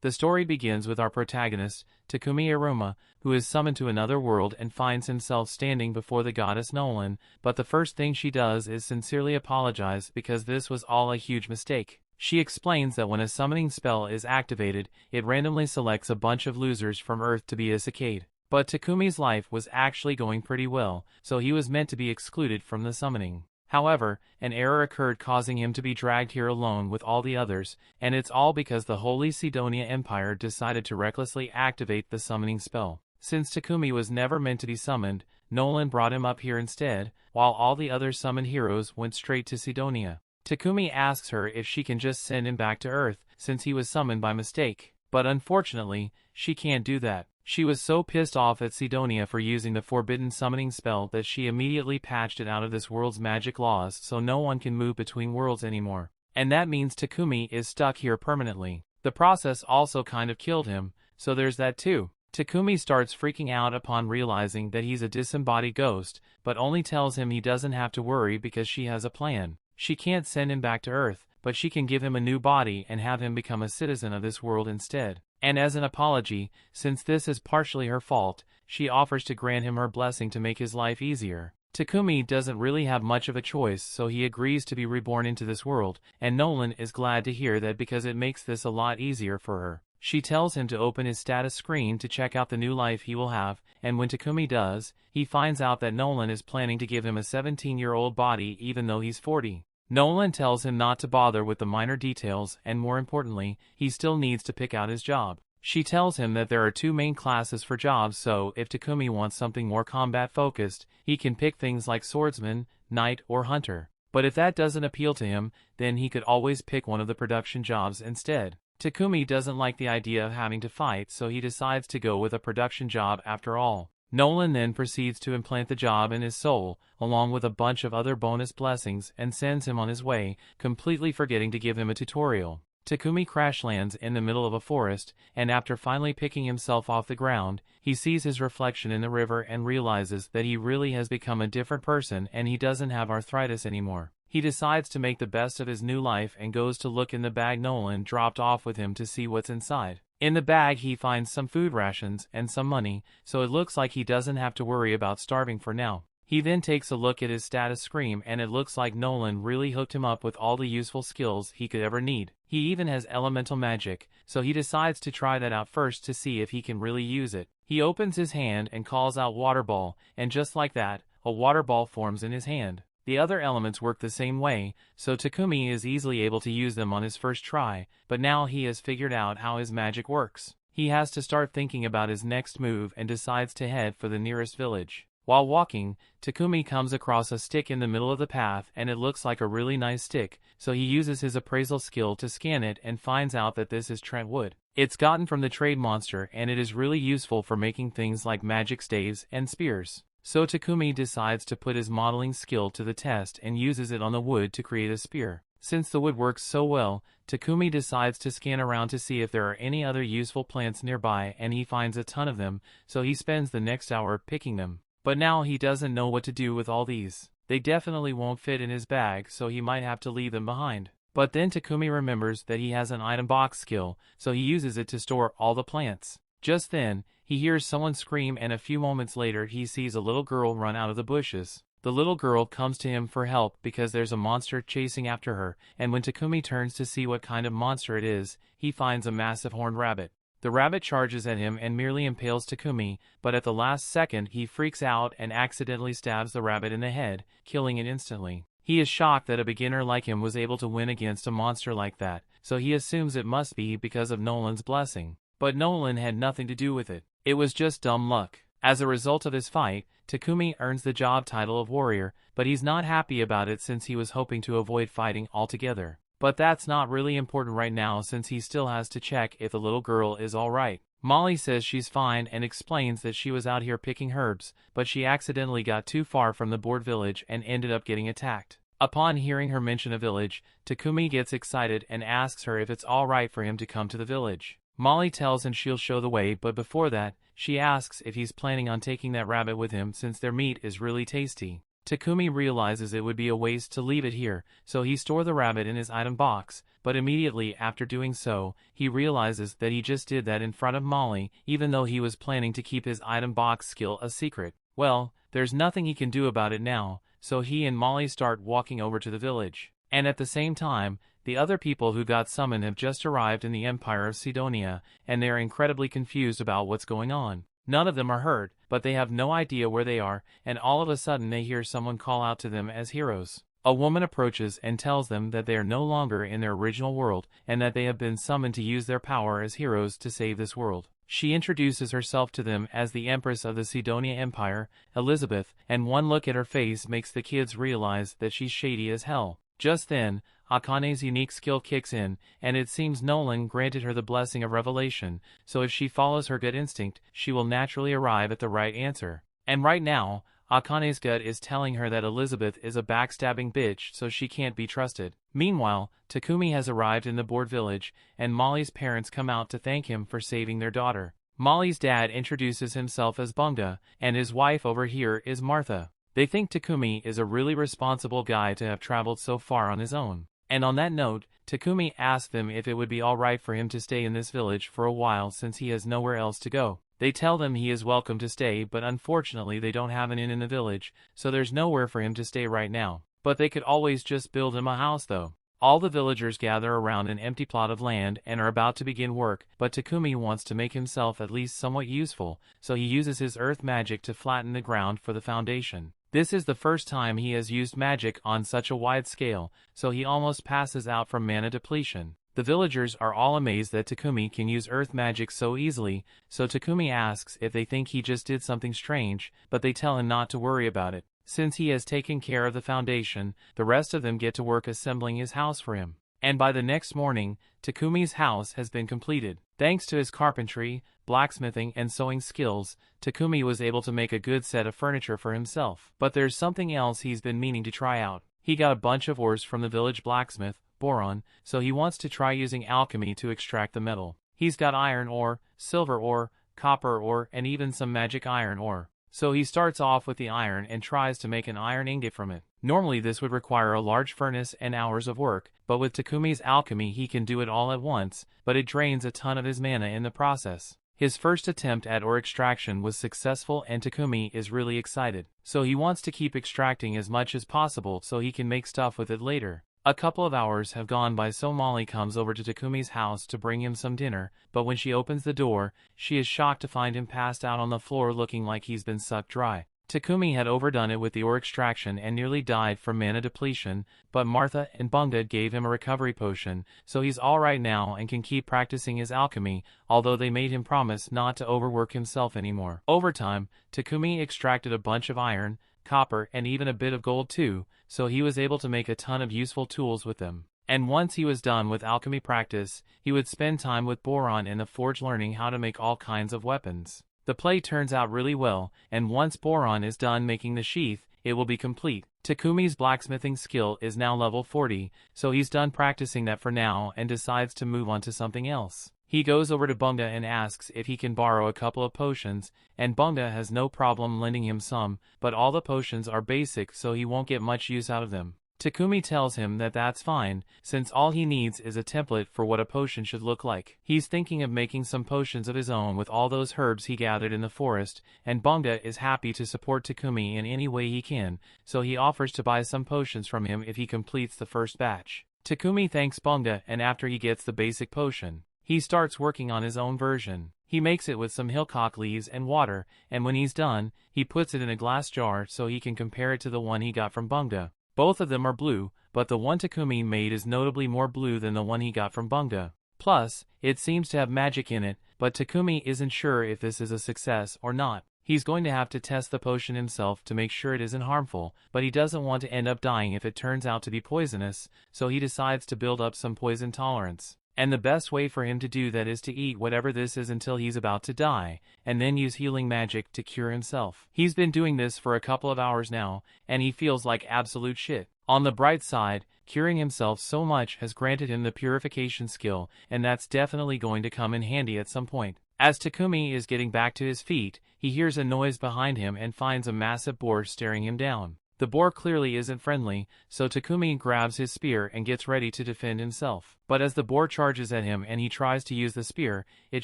The story begins with our protagonist, Takumi Iruma, who is summoned to another world and finds himself standing before the goddess Nolan, but the first thing she does is sincerely apologize because this was all a huge mistake. She explains that when a summoning spell is activated, it randomly selects a bunch of losers from Earth to be Isekaid. But Takumi's life was actually going pretty well, so he was meant to be excluded from the summoning. However, an error occurred causing him to be dragged here alone with all the others, and it's all because the Holy Sidonia Empire decided to recklessly activate the summoning spell. Since Takumi was never meant to be summoned, Nolan brought him up here instead, while all the other summoned heroes went straight to Sidonia. Takumi asks her if she can just send him back to Earth, since he was summoned by mistake. But unfortunately, she can't do that. She was so pissed off at Sidonia for using the forbidden summoning spell that she immediately patched it out of this world's magic laws so no one can move between worlds anymore. And that means Takumi is stuck here permanently. The process also kind of killed him, so there's that too. Takumi starts freaking out upon realizing that he's a disembodied ghost, but only tells him he doesn't have to worry because she has a plan. She can't send him back to Earth, but she can give him a new body and have him become a citizen of this world instead. And as an apology, since this is partially her fault, she offers to grant him her blessing to make his life easier. Takumi doesn't really have much of a choice, so he agrees to be reborn into this world, and Nolan is glad to hear that because it makes this a lot easier for her. She tells him to open his status screen to check out the new life he will have, and when Takumi does, he finds out that Nolan is planning to give him a 17-year-old body even though he's 40. Nolan tells him not to bother with the minor details and more importantly, he still needs to pick out his job. She tells him that there are two main classes for jobs, so if Takumi wants something more combat focused, he can pick things like swordsman, knight or hunter. But if that doesn't appeal to him, then he could always pick one of the production jobs instead. Takumi doesn't like the idea of having to fight, so he decides to go with a production job after all. Nolan then proceeds to implant the job in his soul, along with a bunch of other bonus blessings, and sends him on his way, completely forgetting to give him a tutorial. Takumi crash lands in the middle of a forest, and after finally picking himself off the ground, he sees his reflection in the river and realizes that he really has become a different person and he doesn't have arthritis anymore. He decides to make the best of his new life and goes to look in the bag Nolan dropped off with him to see what's inside. In the bag he finds some food rations and some money, so it looks like he doesn't have to worry about starving for now. He then takes a look at his status screen and it looks like Nolan really hooked him up with all the useful skills he could ever need. He even has elemental magic, so he decides to try that out first to see if he can really use it. He opens his hand and calls out water ball, and just like that, a water ball forms in his hand. The other elements work the same way, so Takumi is easily able to use them on his first try, but now he has figured out how his magic works. He has to start thinking about his next move and decides to head for the nearest village. While walking, Takumi comes across a stick in the middle of the path and it looks like a really nice stick, so he uses his appraisal skill to scan it and finds out that this is Trent wood. It's gotten from the trade monster and it is really useful for making things like magic staves and spears. So Takumi decides to put his modeling skill to the test and uses it on the wood to create a spear. Since the wood works so well, Takumi decides to scan around to see if there are any other useful plants nearby and he finds a ton of them, so he spends the next hour picking them. But now he doesn't know what to do with all these. They definitely won't fit in his bag, so he might have to leave them behind. But then Takumi remembers that he has an item box skill, so he uses it to store all the plants. Just then, he hears someone scream and a few moments later he sees a little girl run out of the bushes. The little girl comes to him for help because there's a monster chasing after her, and when Takumi turns to see what kind of monster it is, he finds a massive horned rabbit. The rabbit charges at him and merely impales Takumi, but at the last second he freaks out and accidentally stabs the rabbit in the head, killing it instantly. He is shocked that a beginner like him was able to win against a monster like that, so he assumes it must be because of Nolan's blessing. But Nolan had nothing to do with it. It was just dumb luck. As a result of his fight, Takumi earns the job title of warrior, but he's not happy about it since he was hoping to avoid fighting altogether. But that's not really important right now since he still has to check if the little girl is alright. Molly says she's fine and explains that she was out here picking herbs, but she accidentally got too far from the board village and ended up getting attacked. Upon hearing her mention a village, Takumi gets excited and asks her if it's alright for him to come to the village. Molly tells him she'll show the way, but before that, she asks if he's planning on taking that rabbit with him since their meat is really tasty. Takumi realizes it would be a waste to leave it here, so he stores the rabbit in his item box, but immediately after doing so, he realizes that he just did that in front of Molly, even though he was planning to keep his item box skill a secret. Well, there's nothing he can do about it now, so he and Molly start walking over to the village. And at the same time, the other people who got summoned have just arrived in the Empire of Sidonia, and they are incredibly confused about what's going on. None of them are hurt, but they have no idea where they are, and all of a sudden they hear someone call out to them as heroes. A woman approaches and tells them that they are no longer in their original world, and that they have been summoned to use their power as heroes to save this world. She introduces herself to them as the Empress of the Sidonia Empire, Elizabeth, and one look at her face makes the kids realize that she's shady as hell. Just then, Akane's unique skill kicks in, and it seems Nolan granted her the blessing of revelation, so if she follows her gut instinct, she will naturally arrive at the right answer. And right now, Akane's gut is telling her that Elizabeth is a backstabbing bitch, so she can't be trusted. Meanwhile, Takumi has arrived in the board village, and Molly's parents come out to thank him for saving their daughter. Molly's dad introduces himself as Bunga, and his wife over here is Martha. They think Takumi is a really responsible guy to have traveled so far on his own. And on that note, Takumi asks them if it would be alright for him to stay in this village for a while since he has nowhere else to go. They tell them he is welcome to stay, but unfortunately they don't have an inn in the village, so there's nowhere for him to stay right now. But they could always just build him a house though. All the villagers gather around an empty plot of land and are about to begin work, but Takumi wants to make himself at least somewhat useful, so he uses his earth magic to flatten the ground for the foundation. This is the first time he has used magic on such a wide scale, so he almost passes out from mana depletion. The villagers are all amazed that Takumi can use earth magic so easily, so Takumi asks if they think he just did something strange, but they tell him not to worry about it. Since he has taken care of the foundation, the rest of them get to work assembling his house for him. And by the next morning, Takumi's house has been completed. Thanks to his carpentry, blacksmithing, and sewing skills, Takumi was able to make a good set of furniture for himself. But there's something else he's been meaning to try out. He got a bunch of ores from the village blacksmith, Boron, so he wants to try using alchemy to extract the metal. He's got iron ore, silver ore, copper ore, and even some magic iron ore. So he starts off with the iron and tries to make an iron ingot from it. Normally this would require a large furnace and hours of work, but with Takumi's alchemy he can do it all at once, but it drains a ton of his mana in the process. His first attempt at ore extraction was successful and Takumi is really excited. So he wants to keep extracting as much as possible so he can make stuff with it later. A couple of hours have gone by, so Molly comes over to Takumi's house to bring him some dinner, but when she opens the door, she is shocked to find him passed out on the floor looking like he's been sucked dry. Takumi had overdone it with the ore extraction and nearly died from mana depletion, but Martha and Bunga gave him a recovery potion, so he's alright now and can keep practicing his alchemy, although they made him promise not to overwork himself anymore. Over time, Takumi extracted a bunch of iron, copper, and even a bit of gold too, so he was able to make a ton of useful tools with them. And once he was done with alchemy practice, he would spend time with Boron in the forge learning how to make all kinds of weapons. The play turns out really well, and once Boron is done making the sheath, it will be complete. Takumi's blacksmithing skill is now level 40, so he's done practicing that for now and decides to move on to something else. He goes over to Bunga and asks if he can borrow a couple of potions, and Bunga has no problem lending him some, but all the potions are basic so he won't get much use out of them. Takumi tells him that that's fine, since all he needs is a template for what a potion should look like. He's thinking of making some potions of his own with all those herbs he gathered in the forest, and Bunga is happy to support Takumi in any way he can, so he offers to buy some potions from him if he completes the first batch. Takumi thanks Bunga, and after he gets the basic potion, he starts working on his own version. He makes it with some hillcock leaves and water, and when he's done, he puts it in a glass jar so he can compare it to the one he got from Bunga. Both of them are blue, but the one Takumi made is notably more blue than the one he got from Bunga. Plus, it seems to have magic in it, but Takumi isn't sure if this is a success or not. He's going to have to test the potion himself to make sure it isn't harmful, but he doesn't want to end up dying if it turns out to be poisonous, so he decides to build up some poison tolerance. And the best way for him to do that is to eat whatever this is until he's about to die, and then use healing magic to cure himself. He's been doing this for a couple of hours now, and he feels like absolute shit. On the bright side, curing himself so much has granted him the purification skill, and that's definitely going to come in handy at some point. As Takumi is getting back to his feet, he hears a noise behind him and finds a massive boar staring him down. The boar clearly isn't friendly, so Takumi grabs his spear and gets ready to defend himself. But as the boar charges at him and he tries to use the spear, it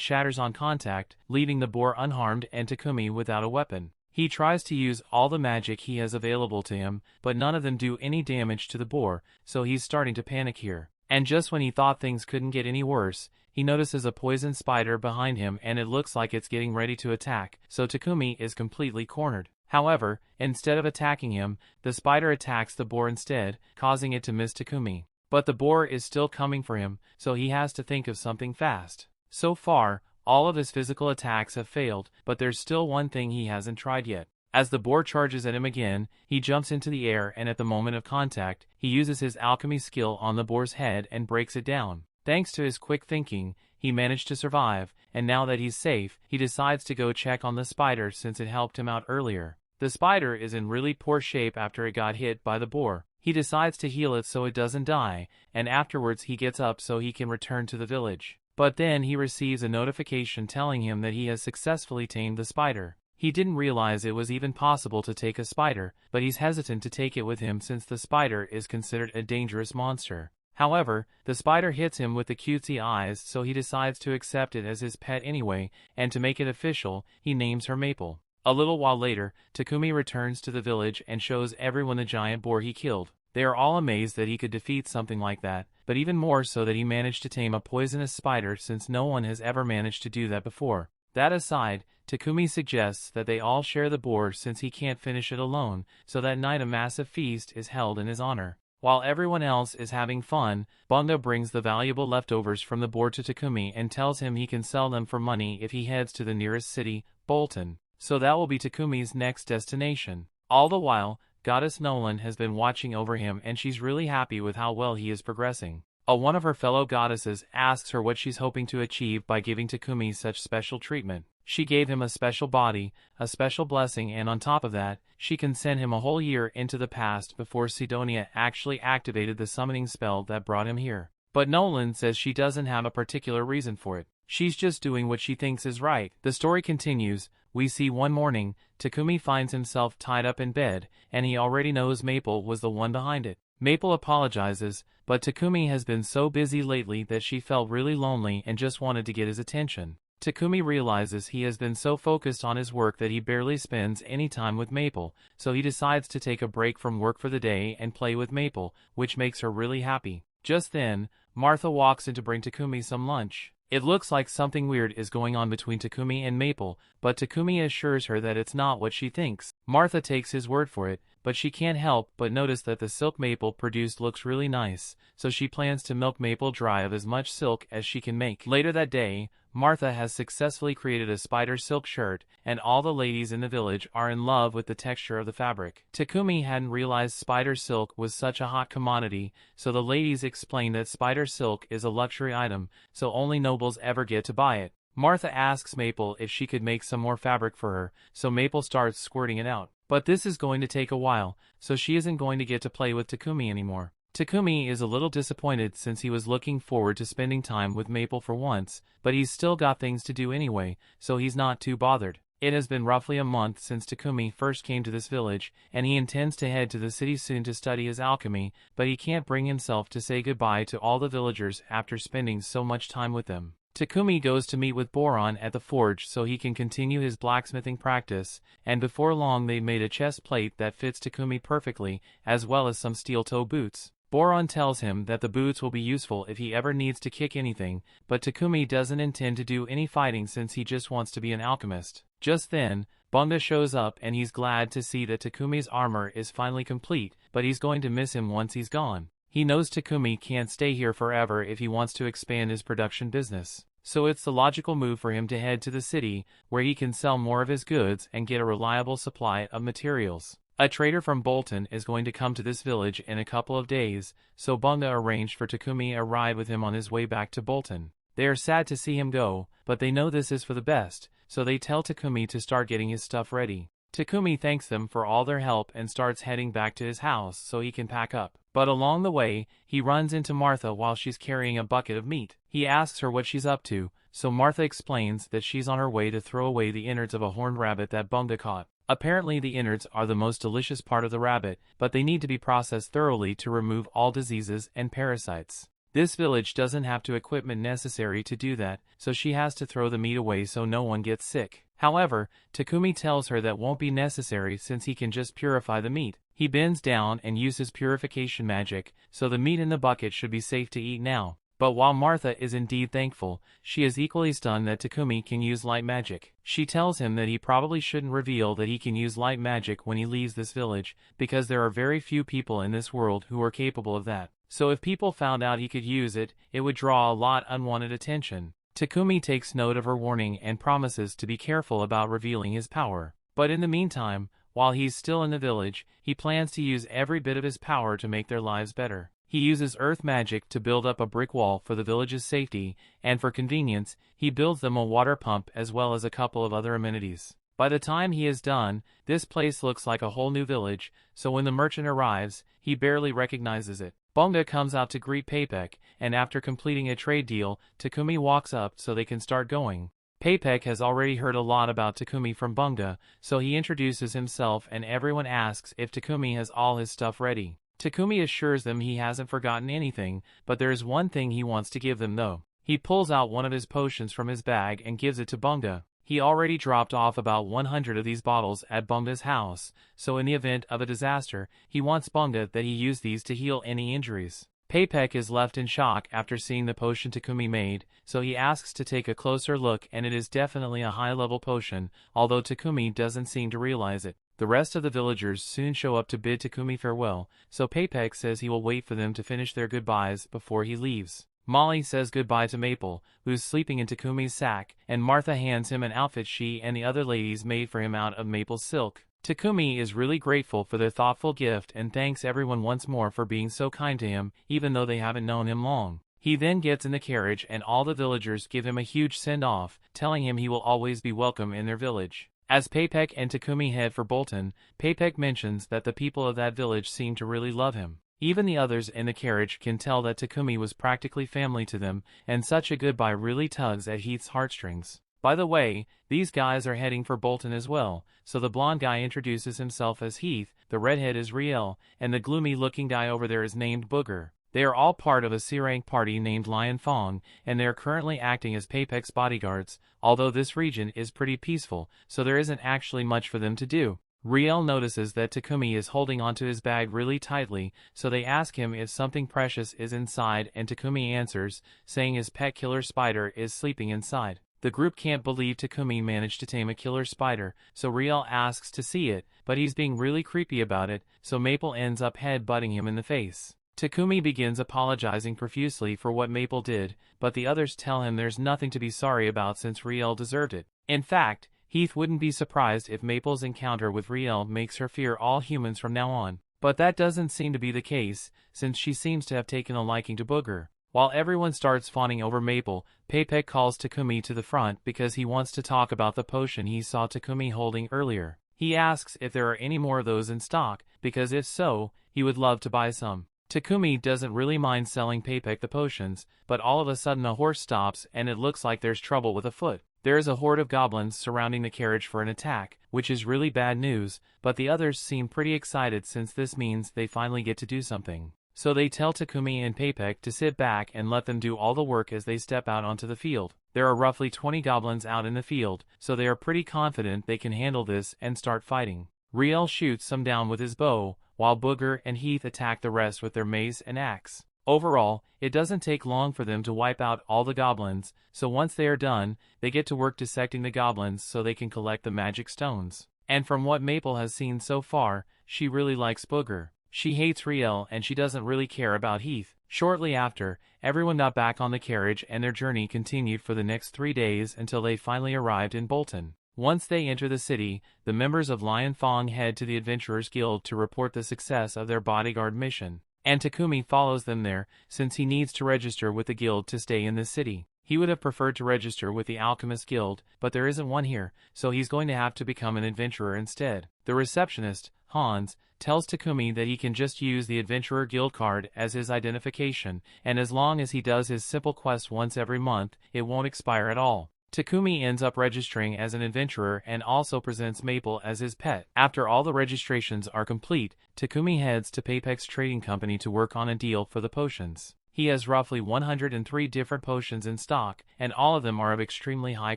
shatters on contact, leaving the boar unharmed and Takumi without a weapon. He tries to use all the magic he has available to him, but none of them do any damage to the boar, so he's starting to panic here. And just when he thought things couldn't get any worse, he notices a poison spider behind him and it looks like it's getting ready to attack, so Takumi is completely cornered. However, instead of attacking him, the spider attacks the boar instead, causing it to miss Takumi. But the boar is still coming for him, so he has to think of something fast. So far, all of his physical attacks have failed, but there's still one thing he hasn't tried yet. As the boar charges at him again, he jumps into the air and at the moment of contact, he uses his alchemy skill on the boar's head and breaks it down. Thanks to his quick thinking, he managed to survive, and now that he's safe, he decides to go check on the spider since it helped him out earlier. The spider is in really poor shape after it got hit by the boar. He decides to heal it so it doesn't die, and afterwards he gets up so he can return to the village. But then he receives a notification telling him that he has successfully tamed the spider. He didn't realize it was even possible to take a spider, but he's hesitant to take it with him since the spider is considered a dangerous monster. However, the spider hits him with the cutesy eyes, so he decides to accept it as his pet anyway, and to make it official, he names her Maple. A little while later, Takumi returns to the village and shows everyone the giant boar he killed. They are all amazed that he could defeat something like that, but even more so that he managed to tame a poisonous spider since no one has ever managed to do that before. That aside, Takumi suggests that they all share the boar since he can't finish it alone, so that night a massive feast is held in his honor. While everyone else is having fun, Bunga brings the valuable leftovers from the boar to Takumi and tells him he can sell them for money if he heads to the nearest city, Bolton. So that will be Takumi's next destination. All the while, Goddess Nolan has been watching over him and she's really happy with how well he is progressing. One of her fellow goddesses asks her what she's hoping to achieve by giving Takumi such special treatment. She gave him a special body, a special blessing, and on top of that, she can send him a whole year into the past before Sidonia actually activated the summoning spell that brought him here. But Nolan says she doesn't have a particular reason for it. She's just doing what she thinks is right. The story continues. We see one morning, Takumi finds himself tied up in bed, and he already knows Maple was the one behind it. Maple apologizes, but Takumi has been so busy lately that she felt really lonely and just wanted to get his attention. Takumi realizes he has been so focused on his work that he barely spends any time with Maple, so he decides to take a break from work for the day and play with Maple, which makes her really happy. Just then, Martha walks in to bring Takumi some lunch. It looks like something weird is going on between Takumi and Maple, but Takumi assures her that it's not what she thinks. Martha takes his word for it, but she can't help but notice that the silk Maple produced looks really nice, so she plans to milk Maple dry of as much silk as she can make. Later that day, Martha has successfully created a spider silk shirt, and all the ladies in the village are in love with the texture of the fabric. Takumi hadn't realized spider silk was such a hot commodity, so the ladies explain that spider silk is a luxury item, so only nobles ever get to buy it. Martha asks Maple if she could make some more fabric for her, so Maple starts squirting it out. But this is going to take a while, so she isn't going to get to play with Takumi anymore. Takumi is a little disappointed since he was looking forward to spending time with Maple for once, but he's still got things to do anyway, so he's not too bothered. It has been roughly a month since Takumi first came to this village, and he intends to head to the city soon to study his alchemy, but he can't bring himself to say goodbye to all the villagers after spending so much time with them. Takumi goes to meet with Boron at the forge so he can continue his blacksmithing practice, and before long they made a chest plate that fits Takumi perfectly, as well as some steel-toe boots. Boron tells him that the boots will be useful if he ever needs to kick anything, but Takumi doesn't intend to do any fighting since he just wants to be an alchemist. Just then, Bunga shows up and he's glad to see that Takumi's armor is finally complete, but he's going to miss him once he's gone. He knows Takumi can't stay here forever if he wants to expand his production business, so it's the logical move for him to head to the city, where he can sell more of his goods and get a reliable supply of materials. A trader from Bolton is going to come to this village in a couple of days, so Bunga arranged for Takumi a ride with him on his way back to Bolton. They are sad to see him go, but they know this is for the best, so they tell Takumi to start getting his stuff ready. Takumi thanks them for all their help and starts heading back to his house so he can pack up. But along the way, he runs into Martha while she's carrying a bucket of meat. He asks her what she's up to, so Martha explains that she's on her way to throw away the innards of a horned rabbit that Bunga caught. Apparently the innards are the most delicious part of the rabbit, but they need to be processed thoroughly to remove all diseases and parasites. This village doesn't have the equipment necessary to do that, so she has to throw the meat away so no one gets sick. However, Takumi tells her that won't be necessary since he can just purify the meat. He bends down and uses purification magic, so the meat in the bucket should be safe to eat now. But while Martha is indeed thankful, she is equally stunned that Takumi can use light magic. She tells him that he probably shouldn't reveal that he can use light magic when he leaves this village, because there are very few people in this world who are capable of that. So if people found out he could use it, it would draw a lot unwanted attention. Takumi takes note of her warning and promises to be careful about revealing his power. But in the meantime, while he's still in the village, he plans to use every bit of his power to make their lives better. He uses earth magic to build up a brick wall for the village's safety, and for convenience, he builds them a water pump as well as a couple of other amenities. By the time he is done, this place looks like a whole new village, so when the merchant arrives, he barely recognizes it. Bunga comes out to greet Paypek, and after completing a trade deal, Takumi walks up so they can start going. Paypek has already heard a lot about Takumi from Bunga, so he introduces himself and everyone asks if Takumi has all his stuff ready. Takumi assures them he hasn't forgotten anything, but there is one thing he wants to give them though. He pulls out one of his potions from his bag and gives it to Bunga. He already dropped off about 100 of these bottles at Bunga's house, so in the event of a disaster, he wants Bunga that he use these to heal any injuries. Paypek is left in shock after seeing the potion Takumi made, so he asks to take a closer look and it is definitely a high-level potion, although Takumi doesn't seem to realize it. The rest of the villagers soon show up to bid Takumi farewell, so Paypek says he will wait for them to finish their goodbyes before he leaves. Molly says goodbye to Maple, who's sleeping in Takumi's sack, and Martha hands him an outfit she and the other ladies made for him out of maple silk. Takumi is really grateful for their thoughtful gift and thanks everyone once more for being so kind to him, even though they haven't known him long. He then gets in the carriage and all the villagers give him a huge send-off, telling him he will always be welcome in their village. As Paypek and Takumi head for Bolton, Paypek mentions that the people of that village seem to really love him. Even the others in the carriage can tell that Takumi was practically family to them, and such a goodbye really tugs at Heath's heartstrings. By the way, these guys are heading for Bolton as well, so the blonde guy introduces himself as Heath, the redhead is Riel, and the gloomy-looking guy over there is named Booger. They are all part of a C-rank party named Lion Fong, and they are currently acting as Paypek's bodyguards, although this region is pretty peaceful, so there isn't actually much for them to do. Riel notices that Takumi is holding onto his bag really tightly, so they ask him if something precious is inside and Takumi answers, saying his pet killer spider is sleeping inside. The group can't believe Takumi managed to tame a killer spider, so Riel asks to see it, but he's being really creepy about it, so Maple ends up head-butting him in the face. Takumi begins apologizing profusely for what Maple did, but the others tell him there's nothing to be sorry about since Riel deserved it. In fact, Heath wouldn't be surprised if Maple's encounter with Riel makes her fear all humans from now on. But that doesn't seem to be the case, since she seems to have taken a liking to Booger. While everyone starts fawning over Maple, Paypek calls Takumi to the front because he wants to talk about the potion he saw Takumi holding earlier. He asks if there are any more of those in stock, because if so, he would love to buy some. Takumi doesn't really mind selling Paypek the potions, but all of a sudden a horse stops and it looks like there's trouble with a foot. There is a horde of goblins surrounding the carriage for an attack, which is really bad news, but the others seem pretty excited since this means they finally get to do something. So they tell Takumi and Paypek to sit back and let them do all the work as they step out onto the field. There are roughly 20 goblins out in the field, so they are pretty confident they can handle this and start fighting. Riel shoots some down with his bow, while Booger and Heath attack the rest with their mace and axe. Overall, it doesn't take long for them to wipe out all the goblins, so once they are done, they get to work dissecting the goblins so they can collect the magic stones. And from what Maple has seen so far, she really likes Booger. She hates Riel and she doesn't really care about Heath. Shortly after, everyone got back on the carriage and their journey continued for the next 3 days until they finally arrived in Bolton. Once they enter the city, the members of Lion Fong head to the Adventurers Guild to report the success of their bodyguard mission. And Takumi follows them there, since he needs to register with the guild to stay in the city. He would have preferred to register with the Alchemist Guild, but there isn't one here, so he's going to have to become an adventurer instead. The receptionist, Hans, tells Takumi that he can just use the Adventurer Guild card as his identification, and as long as he does his simple quest once every month, it won't expire at all. Takumi ends up registering as an adventurer and also presents Maple as his pet. After all the registrations are complete, Takumi heads to Paypek's trading company to work on a deal for the potions. He has roughly 103 different potions in stock, and all of them are of extremely high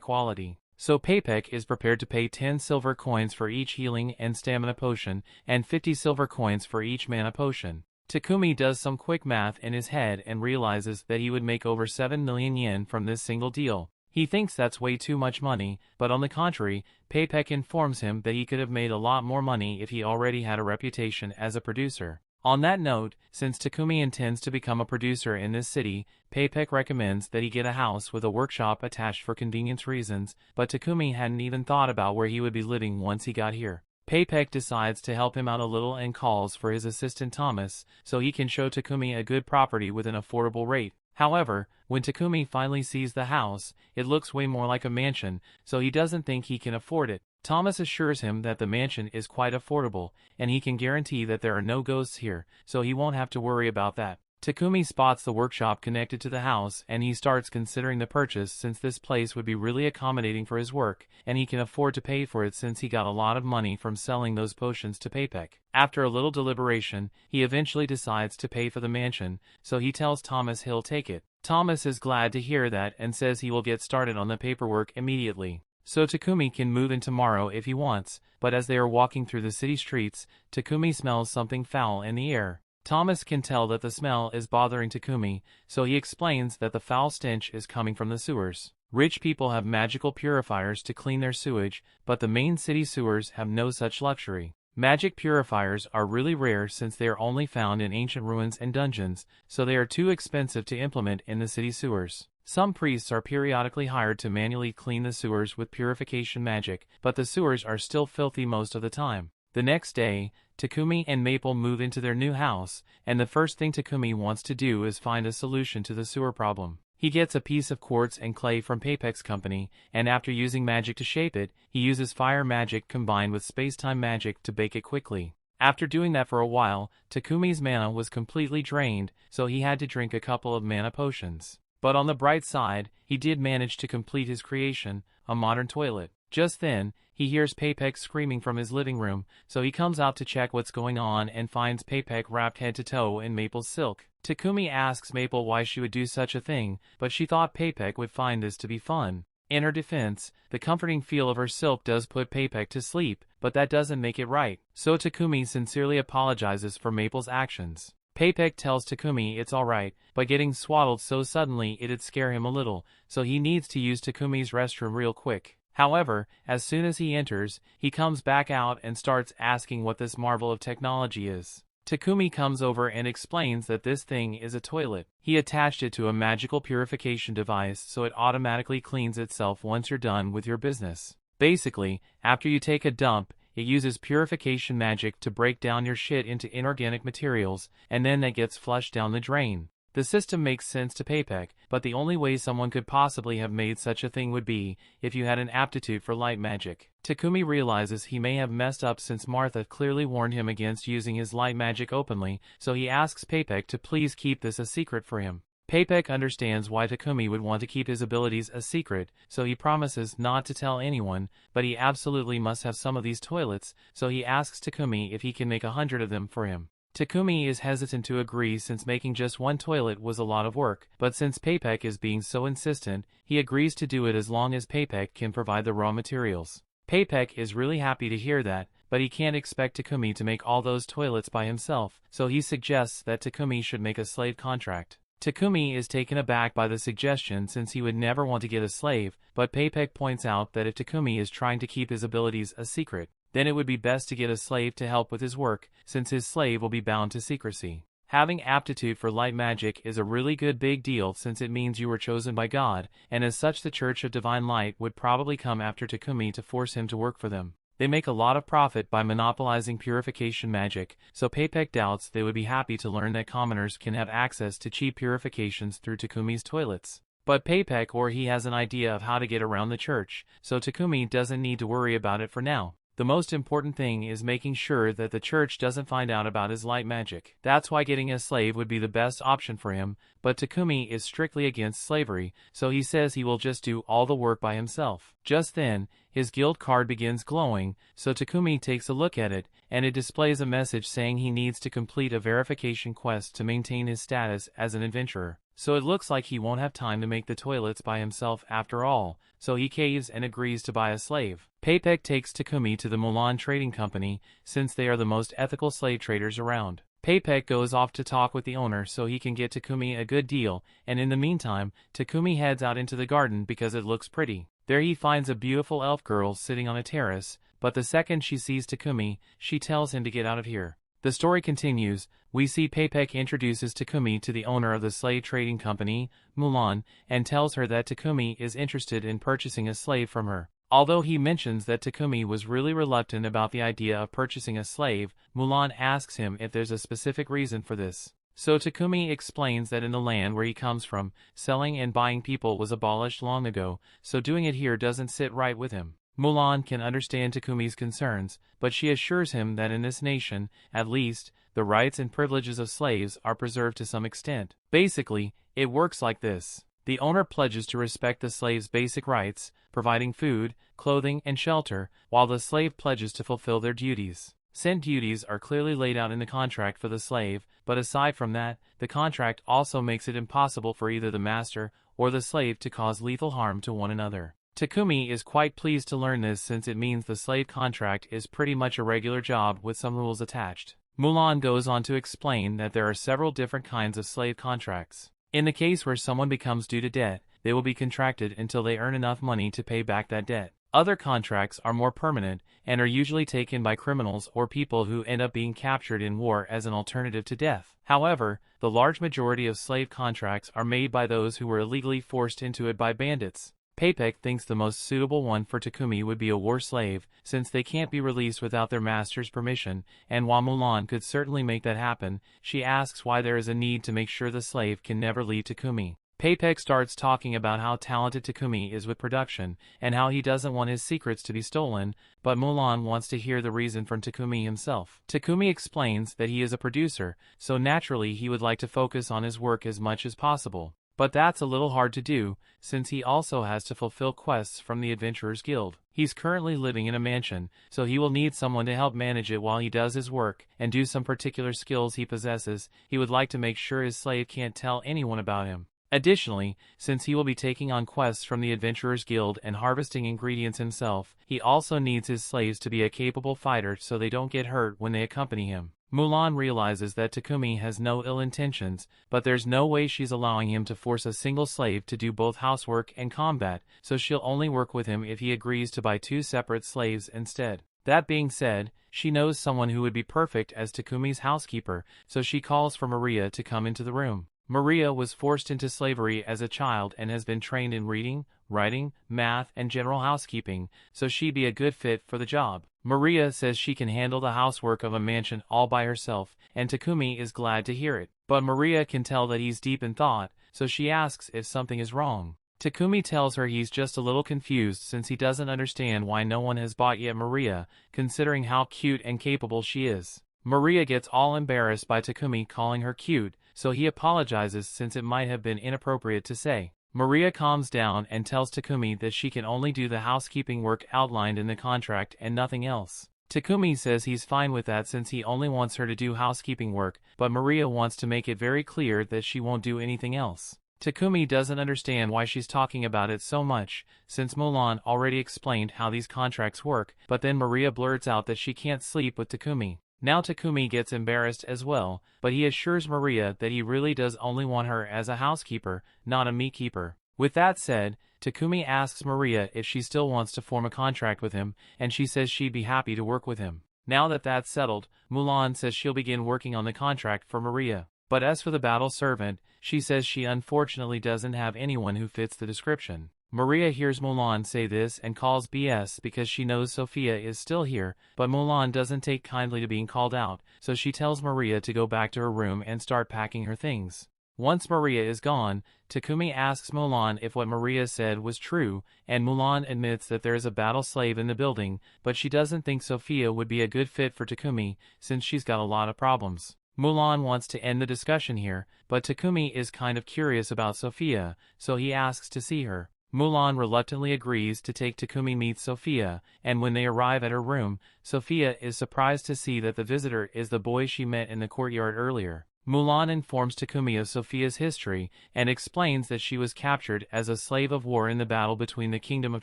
quality. So Paypek is prepared to pay 10 silver coins for each healing and stamina potion, and 50 silver coins for each mana potion. Takumi does some quick math in his head and realizes that he would make over 7 million yen from this single deal. He thinks that's way too much money, but on the contrary, Paypek informs him that he could have made a lot more money if he already had a reputation as a producer. On that note, since Takumi intends to become a producer in this city, Paypek recommends that he get a house with a workshop attached for convenience reasons, but Takumi hadn't even thought about where he would be living once he got here. Paypek decides to help him out a little and calls for his assistant Thomas, so he can show Takumi a good property with an affordable rate. However, when Takumi finally sees the house, it looks way more like a mansion, so he doesn't think he can afford it. Thomas assures him that the mansion is quite affordable, and he can guarantee that there are no ghosts here, so he won't have to worry about that. Takumi spots the workshop connected to the house and he starts considering the purchase since this place would be really accommodating for his work, and he can afford to pay for it since he got a lot of money from selling those potions to Paypek. After a little deliberation, he eventually decides to pay for the mansion, so he tells Thomas he'll take it. Thomas is glad to hear that and says he will get started on the paperwork immediately. So Takumi can move in tomorrow if he wants, but as they are walking through the city streets, Takumi smells something foul in the air. Thomas can tell that the smell is bothering Takumi, so he explains that the foul stench is coming from the sewers. Rich people have magical purifiers to clean their sewage, but the main city sewers have no such luxury. Magic purifiers are really rare since they are only found in ancient ruins and dungeons, so they are too expensive to implement in the city sewers. Some priests are periodically hired to manually clean the sewers with purification magic, but the sewers are still filthy most of the time. The next day, Takumi and Maple move into their new house, and the first thing Takumi wants to do is find a solution to the sewer problem. He gets a piece of quartz and clay from Paypek's company, and after using magic to shape it, he uses fire magic combined with space-time magic to bake it quickly. After doing that for a while, Takumi's mana was completely drained, so he had to drink a couple of mana potions. But on the bright side, he did manage to complete his creation, a modern toilet. Just then, he hears Paypek screaming from his living room, so he comes out to check what's going on and finds Paypek wrapped head to toe in Maple's silk. Takumi asks Maple why she would do such a thing, but she thought Paypek would find this to be fun. In her defense, the comforting feel of her silk does put Paypek to sleep, but that doesn't make it right. So Takumi sincerely apologizes for Maple's actions. Paypek tells Takumi it's alright, but getting swaddled so suddenly it'd scare him a little, so he needs to use Takumi's restroom real quick. However, as soon as he enters, he comes back out and starts asking what this marvel of technology is. Takumi comes over and explains that this thing is a toilet. He attached it to a magical purification device so it automatically cleans itself once you're done with your business. Basically, after you take a dump, it uses purification magic to break down your shit into inorganic materials, and then that gets flushed down the drain. The system makes sense to Paypek, but the only way someone could possibly have made such a thing would be if you had an aptitude for light magic. Takumi realizes he may have messed up since Martha clearly warned him against using his light magic openly, so he asks Paypek to please keep this a secret for him. Paypek understands why Takumi would want to keep his abilities a secret, so he promises not to tell anyone, but he absolutely must have some of these toilets, so he asks Takumi if he can make 100 of them for him. Takumi is hesitant to agree since making just one toilet was a lot of work, but since Paypek is being so insistent, he agrees to do it as long as Paypek can provide the raw materials. Paypek is really happy to hear that, but he can't expect Takumi to make all those toilets by himself, so he suggests that Takumi should make a slave contract. Takumi is taken aback by the suggestion since he would never want to get a slave, but Paypek points out that if Takumi is trying to keep his abilities a secret, then it would be best to get a slave to help with his work, since his slave will be bound to secrecy. Having aptitude for light magic is a really good big deal since it means you were chosen by God, and as such the Church of Divine Light would probably come after Takumi to force him to work for them. They make a lot of profit by monopolizing purification magic, so Paypek doubts they would be happy to learn that commoners can have access to cheap purifications through Takumi's toilets. But Paypek or he has an idea of how to get around the church, so Takumi doesn't need to worry about it for now. The most important thing is making sure that the church doesn't find out about his light magic. That's why getting a slave would be the best option for him, but Takumi is strictly against slavery, so he says he will just do all the work by himself. Just then, his guild card begins glowing, so Takumi takes a look at it, and it displays a message saying he needs to complete a verification quest to maintain his status as an adventurer. So it looks like he won't have time to make the toilets by himself after all, so he caves and agrees to buy a slave. Paypek takes Takumi to the Mulan Trading Company, since they are the most ethical slave traders around. Paypek goes off to talk with the owner so he can get Takumi a good deal, and in the meantime, Takumi heads out into the garden because it looks pretty. There he finds a beautiful elf girl sitting on a terrace, but the second she sees Takumi, she tells him to get out of here. The story continues. We see Paypek introduces Takumi to the owner of the slave trading company, Mulan, and tells her that Takumi is interested in purchasing a slave from her. Although he mentions that Takumi was really reluctant about the idea of purchasing a slave, Mulan asks him if there's a specific reason for this. So Takumi explains that in the land where he comes from, selling and buying people was abolished long ago, so doing it here doesn't sit right with him. Mulan can understand Takumi's concerns, but she assures him that in this nation, at least, the rights and privileges of slaves are preserved to some extent. Basically, it works like this. The owner pledges to respect the slave's basic rights, providing food, clothing, and shelter, while the slave pledges to fulfill their duties. Said duties are clearly laid out in the contract for the slave, but aside from that, the contract also makes it impossible for either the master or the slave to cause lethal harm to one another. Takumi is quite pleased to learn this since it means the slave contract is pretty much a regular job with some rules attached. Mulan goes on to explain that there are several different kinds of slave contracts. In the case where someone becomes due to debt, they will be contracted until they earn enough money to pay back that debt. Other contracts are more permanent and are usually taken by criminals or people who end up being captured in war as an alternative to death. However, the large majority of slave contracts are made by those who were illegally forced into it by bandits. Paypek thinks the most suitable one for Takumi would be a war slave, since they can't be released without their master's permission, and while Mulan could certainly make that happen, she asks why there is a need to make sure the slave can never leave Takumi. Paypek starts talking about how talented Takumi is with production, and how he doesn't want his secrets to be stolen, but Mulan wants to hear the reason from Takumi himself. Takumi explains that he is a producer, so naturally he would like to focus on his work as much as possible. But that's a little hard to do, since he also has to fulfill quests from the Adventurers Guild. He's currently living in a mansion, so he will need someone to help manage it while he does his work, and do some particular skills he possesses. He would like to make sure his slave can't tell anyone about him. Additionally, since he will be taking on quests from the Adventurers Guild and harvesting ingredients himself, he also needs his slaves to be a capable fighter so they don't get hurt when they accompany him. Mulan realizes that Takumi has no ill intentions, but there's no way she's allowing him to force a single slave to do both housework and combat, so she'll only work with him if he agrees to buy 2 separate slaves instead. That being said, she knows someone who would be perfect as Takumi's housekeeper, so she calls for Maria to come into the room. Maria was forced into slavery as a child and has been trained in reading, writing, math, and general housekeeping, so she'd be a good fit for the job. Maria says she can handle the housework of a mansion all by herself, and Takumi is glad to hear it. But Maria can tell that he's deep in thought, so she asks if something is wrong. Takumi tells her he's just a little confused since he doesn't understand why no one has bought yet Maria, considering how cute and capable she is. Maria gets all embarrassed by Takumi calling her cute, so he apologizes since it might have been inappropriate to say. Maria calms down and tells Takumi that she can only do the housekeeping work outlined in the contract and nothing else. Takumi says he's fine with that since he only wants her to do housekeeping work, but Maria wants to make it very clear that she won't do anything else. Takumi doesn't understand why she's talking about it so much, since Mulan already explained how these contracts work, but then Maria blurts out that she can't sleep with Takumi. Now Takumi gets embarrassed as well, but he assures Maria that he really does only want her as a housekeeper, not a meat keeper. With that said, Takumi asks Maria if she still wants to form a contract with him, and she says she'd be happy to work with him. Now that that's settled, Mulan says she'll begin working on the contract for Maria. But as for the battle servant, she says she unfortunately doesn't have anyone who fits the description. Maria hears Mulan say this and calls BS because she knows Sophia is still here, but Mulan doesn't take kindly to being called out, so she tells Maria to go back to her room and start packing her things. Once Maria is gone, Takumi asks Mulan if what Maria said was true, and Mulan admits that there is a battle slave in the building, but she doesn't think Sophia would be a good fit for Takumi, since she's got a lot of problems. Mulan wants to end the discussion here, but Takumi is kind of curious about Sophia, so he asks to see her. Mulan reluctantly agrees to take Takumi meet Sophia, and when they arrive at her room, Sophia is surprised to see that the visitor is the boy she met in the courtyard earlier. Mulan informs Takumi of Sophia's history, and explains that she was captured as a slave of war in the battle between the Kingdom of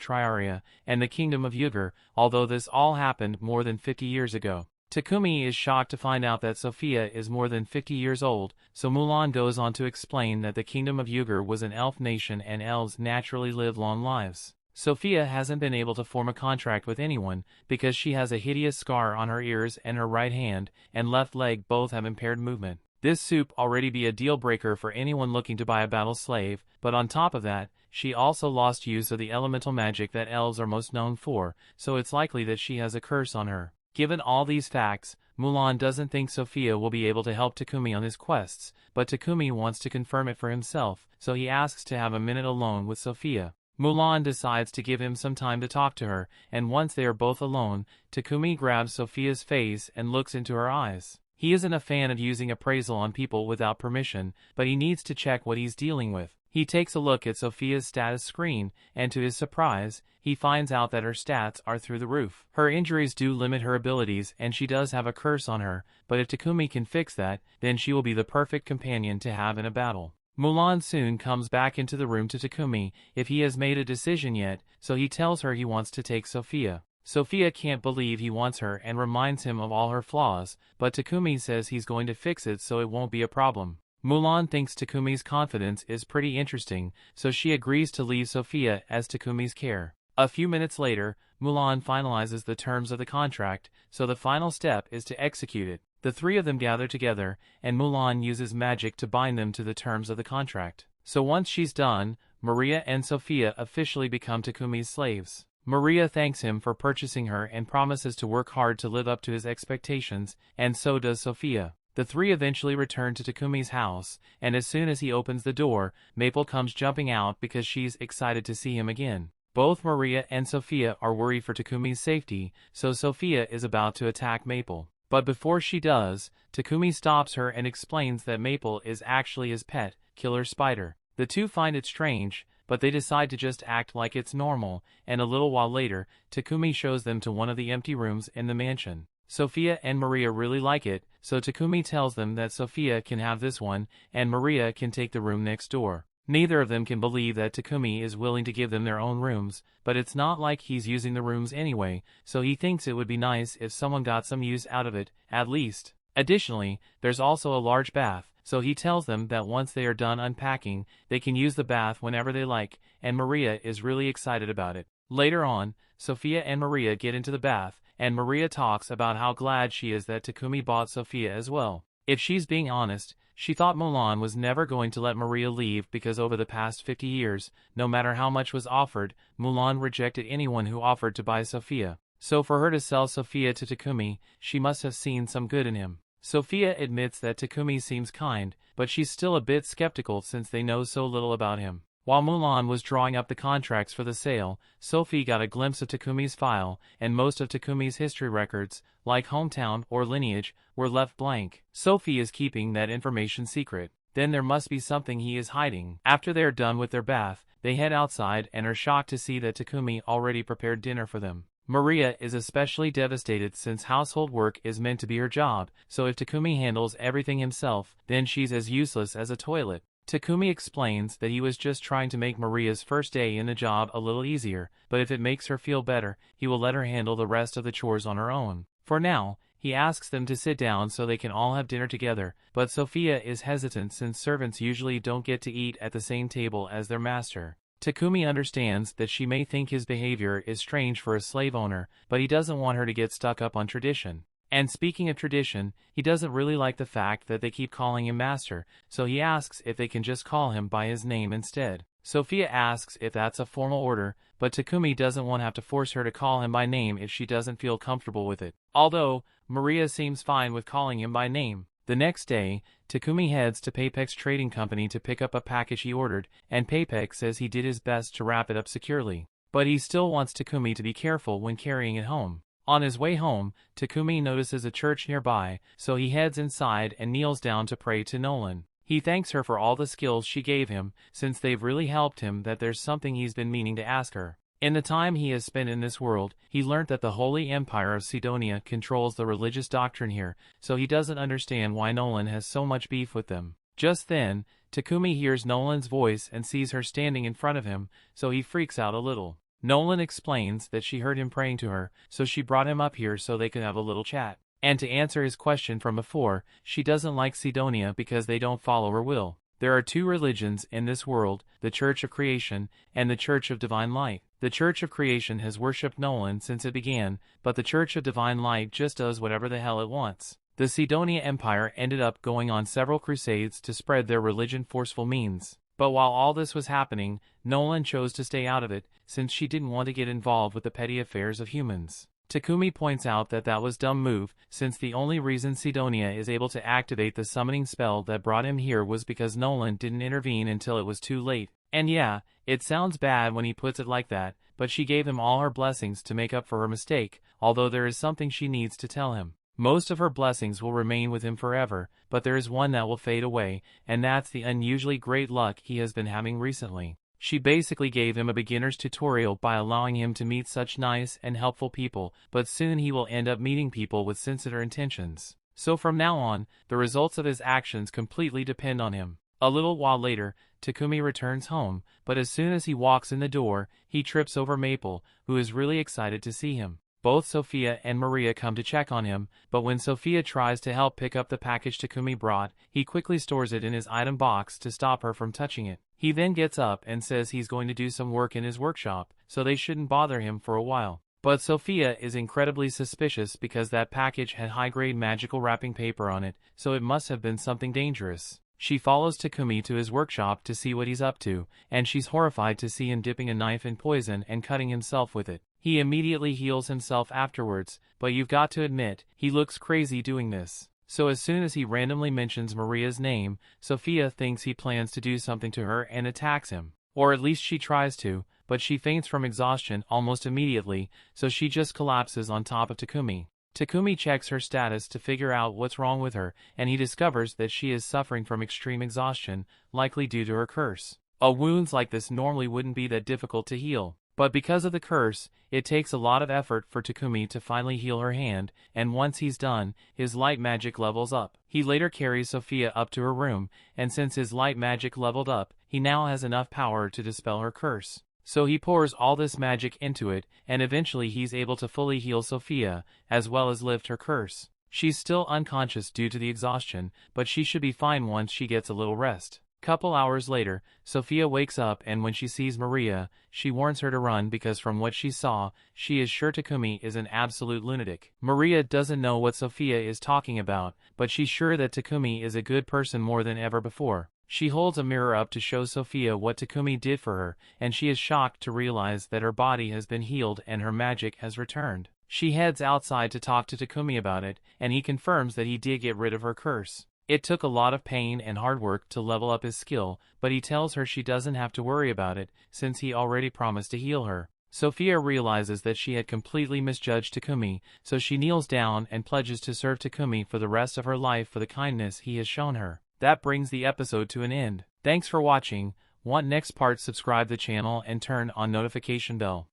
Triaria and the Kingdom of Yugur, although this all happened more than 50 years ago. Takumi is shocked to find out that Sophia is more than 50 years old, so Mulan goes on to explain that the Kingdom of Yugur was an elf nation and elves naturally live long lives. Sophia hasn't been able to form a contract with anyone because she has a hideous scar on her ears and her right hand and left leg both have impaired movement. This soup already be a deal breaker for anyone looking to buy a battle slave, but on top of that, she also lost use of the elemental magic that elves are most known for, so it's likely that she has a curse on her. Given all these facts, Mulan doesn't think Sophia will be able to help Takumi on his quests, but Takumi wants to confirm it for himself, so he asks to have a minute alone with Sophia. Mulan decides to give him some time to talk to her, and once they are both alone, Takumi grabs Sophia's face and looks into her eyes. He isn't a fan of using appraisal on people without permission, but he needs to check what he's dealing with. He takes a look at Sophia's status screen, and to his surprise, he finds out that her stats are through the roof. Her injuries do limit her abilities and she does have a curse on her, but if Takumi can fix that, then she will be the perfect companion to have in a battle. Mulan soon comes back into the room to Takumi if he has made a decision yet, so he tells her he wants to take Sophia. Sophia can't believe he wants her and reminds him of all her flaws, but Takumi says he's going to fix it so it won't be a problem. Mulan thinks Takumi's confidence is pretty interesting, so she agrees to leave Sophia as Takumi's care. A few minutes later, Mulan finalizes the terms of the contract, so the final step is to execute it. The three of them gather together, and Mulan uses magic to bind them to the terms of the contract. So once she's done, Maria and Sophia officially become Takumi's slaves. Maria thanks him for purchasing her and promises to work hard to live up to his expectations, and so does Sophia. The three eventually return to Takumi's house, and as soon as he opens the door, Maple comes jumping out because she's excited to see him again. Both Maria and Sophia are worried for Takumi's safety, so Sophia is about to attack Maple. But before she does, Takumi stops her and explains that Maple is actually his pet, Killer Spider. The two find it strange, but they decide to just act like it's normal, and a little while later, Takumi shows them to one of the empty rooms in the mansion. Sophia and Maria really like it, so Takumi tells them that Sophia can have this one, and Maria can take the room next door. Neither of them can believe that Takumi is willing to give them their own rooms, but it's not like he's using the rooms anyway, so he thinks it would be nice if someone got some use out of it, at least. Additionally, there's also a large bath, so he tells them that once they are done unpacking, they can use the bath whenever they like, and Maria is really excited about it. Later on, Sophia and Maria get into the bath, and Maria talks about how glad she is that Takumi bought Sophia as well. If she's being honest, she thought Mulan was never going to let Maria leave because over the past 50 years, no matter how much was offered, Mulan rejected anyone who offered to buy Sophia. So for her to sell Sophia to Takumi, she must have seen some good in him. Sophia admits that Takumi seems kind, but she's still a bit skeptical since they know so little about him. While Mulan was drawing up the contracts for the sale, Sophie got a glimpse of Takumi's file, and most of Takumi's history records, like hometown or lineage, were left blank. Sophie is keeping that information secret. Then there must be something he is hiding. After they are done with their bath, they head outside and are shocked to see that Takumi already prepared dinner for them. Maria is especially devastated since household work is meant to be her job, so if Takumi handles everything himself, then she's as useless as a toilet. Takumi explains that he was just trying to make Maria's first day in the job a little easier, but if it makes her feel better, he will let her handle the rest of the chores on her own. For now, he asks them to sit down so they can all have dinner together, but Sophia is hesitant since servants usually don't get to eat at the same table as their master. Takumi understands that she may think his behavior is strange for a slave owner, but he doesn't want her to get stuck up on tradition. And speaking of tradition, he doesn't really like the fact that they keep calling him master, so he asks if they can just call him by his name instead. Sophia asks if that's a formal order, but Takumi doesn't want to have to force her to call him by name if she doesn't feel comfortable with it. Although, Maria seems fine with calling him by name. The next day, Takumi heads to Paypek's trading company to pick up a package he ordered, and Paypek says he did his best to wrap it up securely. But he still wants Takumi to be careful when carrying it home. On his way home, Takumi notices a church nearby, so he heads inside and kneels down to pray to Nolan. He thanks her for all the skills she gave him, since they've really helped him. That there's something he's been meaning to ask her. In the time he has spent in this world, he learnt that the Holy Empire of Sidonia controls the religious doctrine here, so he doesn't understand why Nolan has so much beef with them. Just then, Takumi hears Nolan's voice and sees her standing in front of him, so he freaks out a little. Nolan explains that she heard him praying to her, so she brought him up here so they could have a little chat. And to answer his question from before, she doesn't like Sidonia because they don't follow her will. There are two religions in this world, the Church of Creation and the Church of Divine Light. The Church of Creation has worshipped Nolan since it began, but the Church of Divine Light just does whatever the hell it wants. The Sidonia Empire ended up going on several crusades to spread their religion forceful means. But while all this was happening, Nolan chose to stay out of it, since she didn't want to get involved with the petty affairs of humans. Takumi points out that that was dumb move, since the only reason Sidonia is able to activate the summoning spell that brought him here was because Nolan didn't intervene until it was too late. And yeah, it sounds bad when he puts it like that, but she gave him all her blessings to make up for her mistake, although there is something she needs to tell him. Most of her blessings will remain with him forever, but there is one that will fade away, and that's the unusually great luck he has been having recently. She basically gave him a beginner's tutorial by allowing him to meet such nice and helpful people, but soon he will end up meeting people with sinister intentions. So from now on, the results of his actions completely depend on him. A little while later, Takumi returns home, but as soon as he walks in the door, he trips over Maple, who is really excited to see him. Both Sophia and Maria come to check on him, but when Sophia tries to help pick up the package Takumi brought, he quickly stores it in his item box to stop her from touching it. He then gets up and says he's going to do some work in his workshop, so they shouldn't bother him for a while. But Sophia is incredibly suspicious because that package had high-grade magical wrapping paper on it, so it must have been something dangerous. She follows Takumi to his workshop to see what he's up to, and she's horrified to see him dipping a knife in poison and cutting himself with it. He immediately heals himself afterwards, but you've got to admit, he looks crazy doing this. So as soon as he randomly mentions Maria's name, Sophia thinks he plans to do something to her and attacks him. Or at least she tries to, but she faints from exhaustion almost immediately, so she just collapses on top of Takumi. Takumi checks her status to figure out what's wrong with her, and he discovers that she is suffering from extreme exhaustion, likely due to her curse. Wounds like this normally wouldn't be that difficult to heal. But because of the curse, it takes a lot of effort for Takumi to finally heal her hand, and once he's done, his light magic levels up. He later carries Sophia up to her room, and since his light magic leveled up, he now has enough power to dispel her curse. So he pours all this magic into it, and eventually he's able to fully heal Sophia, as well as lift her curse. She's still unconscious due to the exhaustion, but she should be fine once she gets a little rest. Couple hours later, Sophia wakes up and when she sees Maria, she warns her to run because from what she saw, she is sure Takumi is an absolute lunatic. Maria doesn't know what Sophia is talking about, but she's sure that Takumi is a good person more than ever before. She holds a mirror up to show Sophia what Takumi did for her, and she is shocked to realize that her body has been healed and her magic has returned. She heads outside to talk to Takumi about it, and he confirms that he did get rid of her curse. It took a lot of pain and hard work to level up his skill, but he tells her she doesn't have to worry about it, since he already promised to heal her. Sophia realizes that she had completely misjudged Takumi, so she kneels down and pledges to serve Takumi for the rest of her life for the kindness he has shown her. That brings the episode to an end. Thanks for watching. Want next part? Subscribe the channel and turn on notification bell.